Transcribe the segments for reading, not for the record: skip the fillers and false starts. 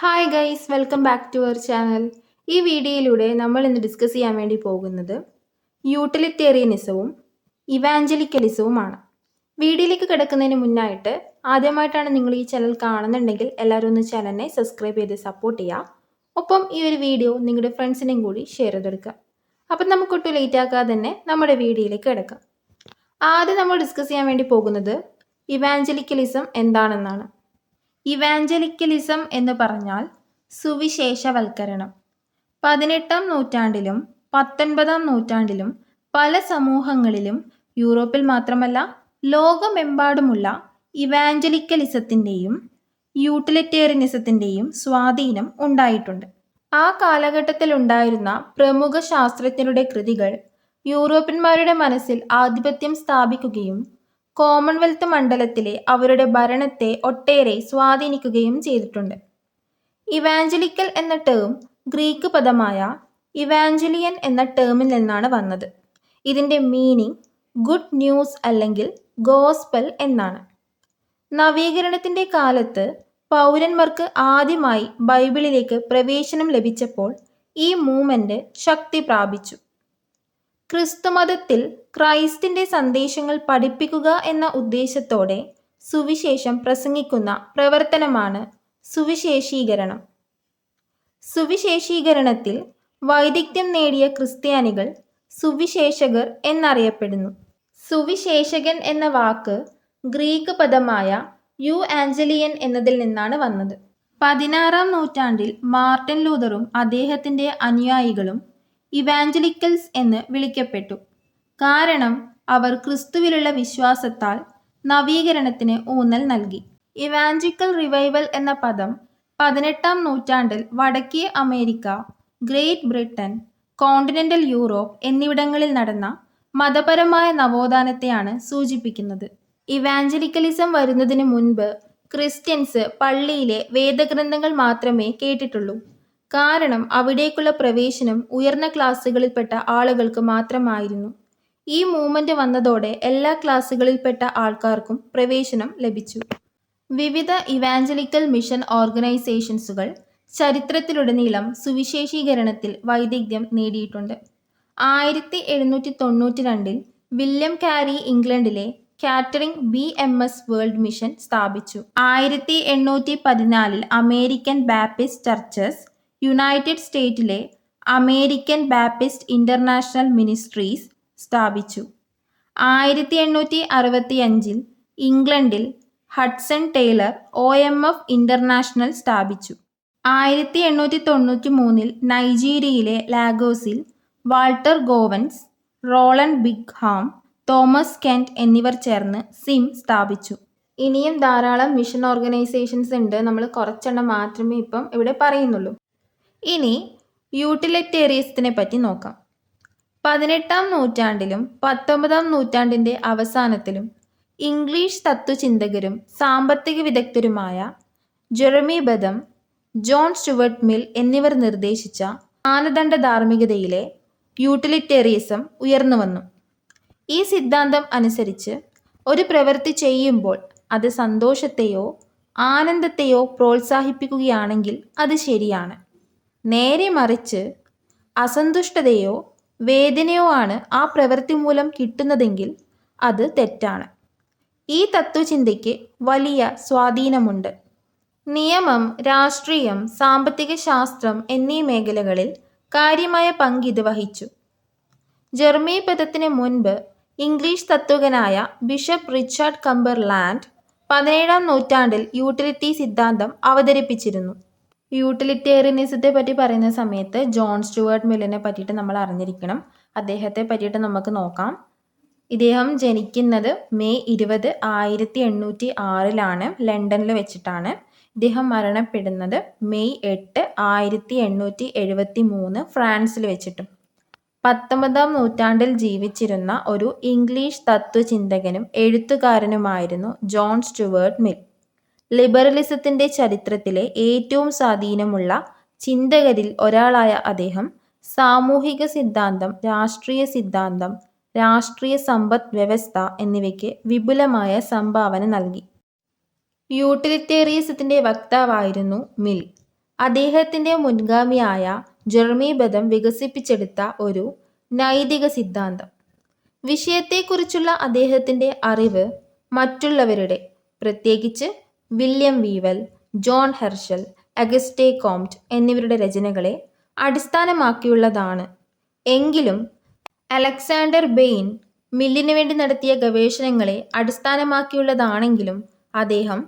Hi guys, welcome back to our channel. ഈ വീഡിയോയിലൂടെ നമ്മൾ ഇന്ന് ഡിസ്കസ് ചെയ്യാൻ വേണ്ടി പോകുന്നത് യൂട്ടിലിറ്റേറിയനിസവും ഇവാഞ്ചലിക്കലിസവുമാണ്. വീഡിയോയിലേക്ക് കിടക്കുന്നതിന് മുന്നായിട്ട് ആദ്യമായിട്ടാണ് നിങ്ങൾ ഈ ചാനൽ കാണുന്നുണ്ടെങ്കിൽ എല്ലാവരും ഒന്ന് ചാനലിനെ സബ്സ്ക്രൈബ് ചെയ്ത് സപ്പോർട്ട് ചെയ്യുക. ഒപ്പം ഈ ഒരു വീഡിയോ നിങ്ങളുടെ ഫ്രണ്ട്സിനെയും കൂടി ഷെയർ ചെയ്തെടുക്കുക. അപ്പം നമുക്കൊട്ടും ലേറ്റ് ആക്കാതെ തന്നെ നമ്മുടെ വീഡിയോയിലേക്ക് കിടക്കാം. ആദ്യം നമ്മൾ ഡിസ്കസ് ചെയ്യാൻ വേണ്ടി പോകുന്നത് ഇവാഞ്ചലിക്കലിസം എന്താണെന്നാണ്. ഇവാഞ്ചലിക്കലിസം എന്ന് പറഞ്ഞാൽ സുവിശേഷവൽക്കരണം. 18-ാം നൂറ്റാണ്ടിലും 19-ാം നൂറ്റാണ്ടിലും പല സമൂഹങ്ങളിലും യൂറോപ്പിൽ മാത്രമല്ല ലോകമെമ്പാടുമുള്ള ഇവാഞ്ചലിക്കലിസത്തിൻ്റെയും യൂട്ടിലിറ്റേറിയനിസത്തിൻ്റെയും സ്വാധീനം ഉണ്ടായിട്ടുണ്ട്. ആ കാലഘട്ടത്തിൽ ഉണ്ടായിരുന്ന പ്രമുഖ ശാസ്ത്രജ്ഞരുടെ കൃതികൾ യൂറോപ്യന്മാരുടെ മനസ്സിൽ ആധിപത്യം സ്ഥാപിക്കുകയും കോമൺവെൽത്ത് മണ്ഡലത്തിലെ അവരുടെ ഭരണത്തെ ഒട്ടേറെ സ്വാധീനിക്കുകയും ചെയ്തിട്ടുണ്ട്. ഇവാഞ്ചലിക്കൽ എന്ന ടേം ഗ്രീക്ക് പദമായ ഇവാഞ്ചലിയൻ എന്ന ടേമിൽ നിന്നാണ് വന്നത്. ഇതിൻ്റെ മീനിങ് ഗുഡ് ന്യൂസ് അല്ലെങ്കിൽ ഗോസ്പൽ എന്നാണ്. നവീകരണത്തിൻ്റെ കാലത്ത് പൗരന്മാർക്ക് ആദ്യമായി ബൈബിളിലേക്ക് പ്രവേശനം ലഭിച്ചപ്പോൾ ഈ മൂവ്മെന്റ് ശക്തി പ്രാപിച്ചു. ക്രിസ്തുമതത്തിൽ ക്രൈസ്റ്റിന്റെ സന്ദേശങ്ങൾ പഠിപ്പിക്കുക എന്ന ഉദ്ദേശത്തോടെ സുവിശേഷം പ്രസംഗിക്കുന്ന പ്രവർത്തനമാണ് സുവിശേഷീകരണം. സുവിശേഷീകരണത്തിൽ വൈദഗ്ധ്യം നേടിയ ക്രിസ്ത്യാനികൾ സുവിശേഷകർ എന്നറിയപ്പെടുന്നു. സുവിശേഷകൻ എന്ന വാക്ക് ഗ്രീക്ക് പദമായ യു ആഞ്ചലിയൻ എന്നതിൽ നിന്നാണ് വന്നത്. 16-ാം നൂറ്റാണ്ടിൽ മാർട്ടിൻ ലൂതറും അദ്ദേഹത്തിൻ്റെ അനുയായികളും ഇവാഞ്ചലിക്കൽസ് എന്ന് വിളിക്കപ്പെട്ടു. കാരണം അവർ ക്രിസ്തുവിലുള്ള വിശ്വാസത്താൽ നവീകരണത്തിന് ഊന്നൽ നൽകി. ഇവാഞ്ചലിക്കൽ റിവൈവൽ എന്ന പദം 18-ാം നൂറ്റാണ്ടിൽ വടക്കേ America, great Britain, continental Europe എന്നിവിടങ്ങളിൽ നടന്ന മതപരമായ നവോത്ഥാനത്തെയാണ് സൂചിപ്പിക്കുന്നത്. ഇവാഞ്ചലിക്കലിസം വരുന്നതിന് മുൻപ് ക്രിസ്ത്യൻസ് പള്ളിയിലെ വേദഗ്രന്ഥങ്ങൾ മാത്രമേ കേട്ടിട്ടുള്ളൂ. കാരണം അവിടേക്കുള്ള പ്രവേശനം ഉയർന്ന ക്ലാസ്സുകളിൽപ്പെട്ട ആളുകൾക്ക് മാത്രമായിരുന്നു. ഈ മൂവ്മെന്റ് വന്നതോടെ എല്ലാ ക്ലാസ്സുകളിൽപ്പെട്ട ആൾക്കാർക്കും പ്രവേശനം ലഭിച്ചു. വിവിധ ഇവാഞ്ചലിക്കൽ മിഷൻ ഓർഗനൈസേഷൻസുകൾ ചരിത്രത്തിലുടനീളം സുവിശേഷീകരണത്തിൽ വൈദഗ്ധ്യം നേടിയിട്ടുണ്ട്. 1792 വില്യം കാരി ഇംഗ്ലണ്ടിലെ കാറ്ററിംഗ് BMS വേൾഡ് മിഷൻ സ്ഥാപിച്ചു. 1814 അമേരിക്കൻ ബാപ്റ്റിസ്റ്റ് ചർച്ചസ്, യുണൈറ്റഡ് സ്റ്റേറ്റിലെ അമേരിക്കൻ ബാപ്റ്റിസ്റ്റ് ഇന്റർനാഷണൽ മിനിസ്ട്രീസ് സ്ഥാപിച്ചു. 1865 ഇംഗ്ലണ്ടിൽ ഹഡ്സൺ ടൈലർ OMF ഇന്റർനാഷണൽ സ്ഥാപിച്ചു. 1893 നൈജീരിയയിലെ ലാഗോസിൽ Walter Gowans, Rowland Bingham, Thomas Kent എന്നിവർ ചേർന്ന് സിം സ്ഥാപിച്ചു. ഇനിയും ധാരാളം മിഷൻ ഓർഗനൈസേഷൻസ് ഉണ്ട്. നമ്മൾ കുറച്ചെണ്ണം മാത്രമേ ഇപ്പം ഇവിടെ പറയുന്നുള്ളൂ. ഇനി യൂട്ടിലിറ്റേറിയനിസത്തിനെ പറ്റി നോക്കാം. 18-ാം നൂറ്റാണ്ടിലും 19-ാം നൂറ്റാണ്ടിൻ്റെ അവസാനത്തിലും ഇംഗ്ലീഷ് തത്വചിന്തകരും സാമ്പത്തിക വിദഗ്ധരുമായ Jeremy Bentham, John Stuart Mill എന്നിവർ നിർദ്ദേശിച്ച മാനദണ്ഡ ധാർമ്മികതയിലെ യൂട്ടിലിറ്റേറിയനിസം ഉയർന്നുവന്നു. ഈ സിദ്ധാന്തം അനുസരിച്ച് ഒരു പ്രവൃത്തി ചെയ്യുമ്പോൾ അത് സന്തോഷത്തെയോ ആനന്ദത്തെയോ പ്രോത്സാഹിപ്പിക്കുകയാണെങ്കിൽ അത് ശരിയാണ്. നേരെ മറിച്ച് അസന്തുഷ്ടതയോ വേദനയോ ആണ് ആ പ്രവൃത്തി മൂലം കിട്ടുന്നതെങ്കിൽ അത് തെറ്റാണ്. ഈ തത്വചിന്തയ്ക്ക് വലിയ സ്വാധീനമുണ്ട്. നിയമം, രാഷ്ട്രീയം, സാമ്പത്തിക ശാസ്ത്രം എന്നീ മേഖലകളിൽ കാര്യമായ പങ്കിത് വഹിച്ചു. ജെറമി ബെന്തത്തിന് മുൻപ് ഇംഗ്ലീഷ് തത്വജ്ഞനായ ബിഷപ്പ് റിച്ചാർഡ് കംബർലാൻഡ് 17-ാം നൂറ്റാണ്ടിൽ യൂട്ടിലിറ്റി സിദ്ധാന്തം അവതരിപ്പിച്ചിരുന്നു. യൂട്ടിലിറ്റേറിയനിസത്തെ പറ്റി പറയുന്ന സമയത്ത് ജോൺ സ്റ്റുവർട്ട് മില്ലിനെ പറ്റിയിട്ട് നമ്മൾ അറിഞ്ഞിരിക്കണം. അദ്ദേഹത്തെ പറ്റിയിട്ട് നമുക്ക് നോക്കാം. ഇദ്ദേഹം ജനിക്കുന്നത് മെയ് 20, 1806 ലണ്ടനിൽ വെച്ചിട്ടാണ്. ഇദ്ദേഹം മരണപ്പെടുന്നത് മെയ് 8, 1873 ഫ്രാൻസിൽ വെച്ചിട്ടും. 19-ാം നൂറ്റാണ്ടിൽ ജീവിച്ചിരുന്ന ഒരു ഇംഗ്ലീഷ് തത്വചിന്തകനും എഴുത്തുകാരനുമായിരുന്നു ജോൺ സ്റ്റുവർട്ട് മിൽ. ലിബറലിസത്തിൻ്റെ ചരിത്രത്തിലെ ഏറ്റവും സ്വാധീനമുള്ള ചിന്തകരിൽ ഒരാളായ അദ്ദേഹം സാമൂഹിക സിദ്ധാന്തം, രാഷ്ട്രീയ സിദ്ധാന്തം, രാഷ്ട്രീയ സമ്പദ് വ്യവസ്ഥ എന്നിവയ്ക്ക് വിപുലമായ സംഭാവന നൽകി. യൂട്ടിലിറ്റേറിയനിസത്തിൻ്റെ വക്താവായിരുന്നു മിൽ. അദ്ദേഹത്തിൻ്റെ മുൻഗാമിയായ ജെറമി ബെന്തം വികസിപ്പിച്ചെടുത്ത ഒരു നൈതിക സിദ്ധാന്തം. വിഷയത്തെക്കുറിച്ചുള്ള അദ്ദേഹത്തിൻ്റെ അറിവ് മറ്റുള്ളവരുടെ, പ്രത്യേകിച്ച് വില്യം വീവൽ, ജോൺ ഹെർഷൽ, അഗസ്റ്റേ കോംറ്റ് എന്നിവരുടെ രചനകളെ അടിസ്ഥാനമാക്കിയുള്ളതാണ്. എങ്കിലും അലക്സാണ്ടർ ബെയ്ൻ മില്ലിനു വേണ്ടി നടത്തിയ ഗവേഷണങ്ങളെ അടിസ്ഥാനമാക്കിയുള്ളതാണെങ്കിലും അദ്ദേഹം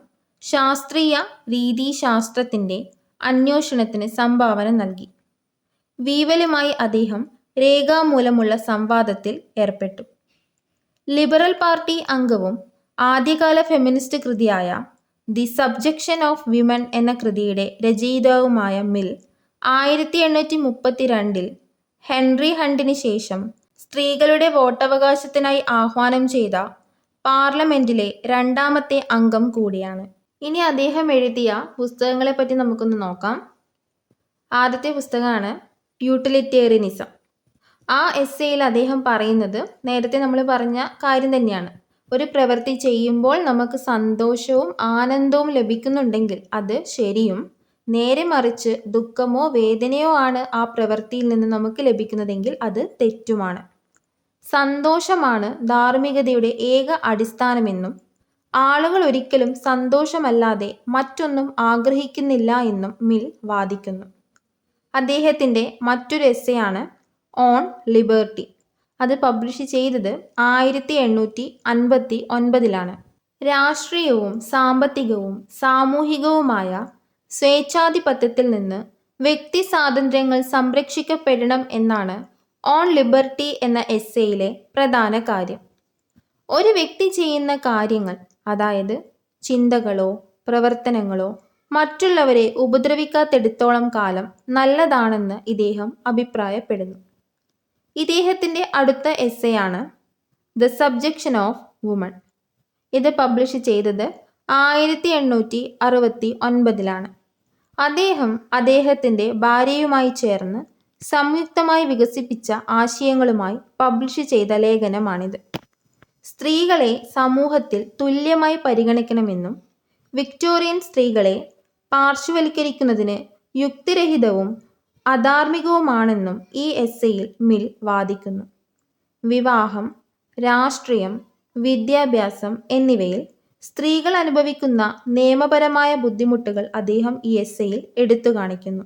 ശാസ്ത്രീയ രീതിശാസ്ത്രത്തിൻ്റെ അന്വേഷണത്തിന് സംഭാവന നൽകി. വീവലുമായി അദ്ദേഹം രേഖാമൂലമുള്ള സംവാദത്തിൽ ഏർപ്പെട്ടു. ലിബറൽ പാർട്ടി അംഗവും ആദ്യകാല ഫെമിനിസ്റ്റ് കൃതിയായ ദി സബ്ജക്ഷൻ ഓഫ് വിമൻ എന്ന കൃതിയുടെ രചയിതാവുമായ മിൽ 1832 ഹെൻറി ഹണ്ടിന് ശേഷം സ്ത്രീകളുടെ വോട്ടവകാശത്തിനായി ആഹ്വാനം ചെയ്ത പാർലമെന്റിലെ രണ്ടാമത്തെ അംഗം കൂടിയാണ്. ഇനി അദ്ദേഹം എഴുതിയ പുസ്തകങ്ങളെപ്പറ്റി നമുക്കൊന്ന് നോക്കാം. ആദ്യത്തെ പുസ്തകമാണ് യൂട്ടിലിറ്റേറിയനിസം. ആ എസ്സേയിൽ അദ്ദേഹം പറയുന്നത് നേരത്തെ നമ്മൾ പറഞ്ഞ കാര്യം തന്നെയാണ്. ഒരു പ്രവൃത്തി ചെയ്യുമ്പോൾ നമുക്ക് സന്തോഷവും ആനന്ദവും ലഭിക്കുന്നുണ്ടെങ്കിൽ അത് ശരിയും, നേരെ മറിച്ച് ദുഃഖമോ വേദനയോ ആണ് ആ പ്രവൃത്തിയിൽ നിന്ന് നമുക്ക് ലഭിക്കുന്നതെങ്കിൽ അത് തെറ്റുമാണ്. സന്തോഷമാണ് ധാർമ്മികതയുടെ ഏക അടിസ്ഥാനമെന്നും ആളുകൾ ഒരിക്കലും സന്തോഷമല്ലാതെ മറ്റൊന്നും ആഗ്രഹിക്കുന്നില്ല എന്നും മിൽ വാദിക്കുന്നു. അദ്ദേഹത്തിൻ്റെ മറ്റൊരു എസ്സേയാണ് ഓൺ ലിബർട്ടി. അത് പബ്ലിഷ് ചെയ്തത് 1859 രാഷ്ട്രീയവും സാമ്പത്തികവും സാമൂഹികവുമായ സ്വേച്ഛാധിപത്യത്തിൽ നിന്ന് വ്യക്തി സ്വാതന്ത്ര്യങ്ങൾ സംരക്ഷിക്കപ്പെടണം എന്നാണ് ഓൺ ലിബർട്ടി എന്ന എസ്സേയിലെ പ്രധാന കാര്യം. ഒരു വ്യക്തി ചെയ്യുന്ന കാര്യങ്ങൾ, അതായത് ചിന്തകളോ പ്രവർത്തനങ്ങളോ മറ്റുള്ളവരെ ഉപദ്രവിക്കാത്തിടത്തോളം കാലം നല്ലതാണെന്ന് ഇദ്ദേഹം അഭിപ്രായപ്പെടുന്നു. ഇദ്ദേഹത്തിൻ്റെ അടുത്ത എസ്സേയാണ് ദ സബ്ജക്ഷൻ ഓഫ് വുമൺ. ഇത് പബ്ലിഷ് ചെയ്തത് 1869 അദ്ദേഹം അദ്ദേഹത്തിൻ്റെ ഭാര്യയുമായി ചേർന്ന് സംയുക്തമായി വികസിപ്പിച്ച ആശയങ്ങളുമായി പബ്ലിഷ് ചെയ്ത ലേഖനമാണിത്. സ്ത്രീകളെ സമൂഹത്തിൽ തുല്യമായി പരിഗണിക്കണമെന്നും വിക്ടോറിയൻ സ്ത്രീകളെ പാർശ്വവൽക്കരിക്കുന്നതിന് യുക്തിരഹിതവും അധാർമികവുമാണെന്നും ഈ എസ്സേയിൽ മിൽ വാദിക്കുന്നു. വിവാഹം, രാഷ്ട്രീയം, വിദ്യാഭ്യാസം എന്നിവയിൽ സ്ത്രീകൾ അനുഭവിക്കുന്ന നിയമപരമായ ബുദ്ധിമുട്ടുകൾ അദ്ദേഹം ഈ എസ്സേയിൽ എടുത്തു കാണിക്കുന്നു.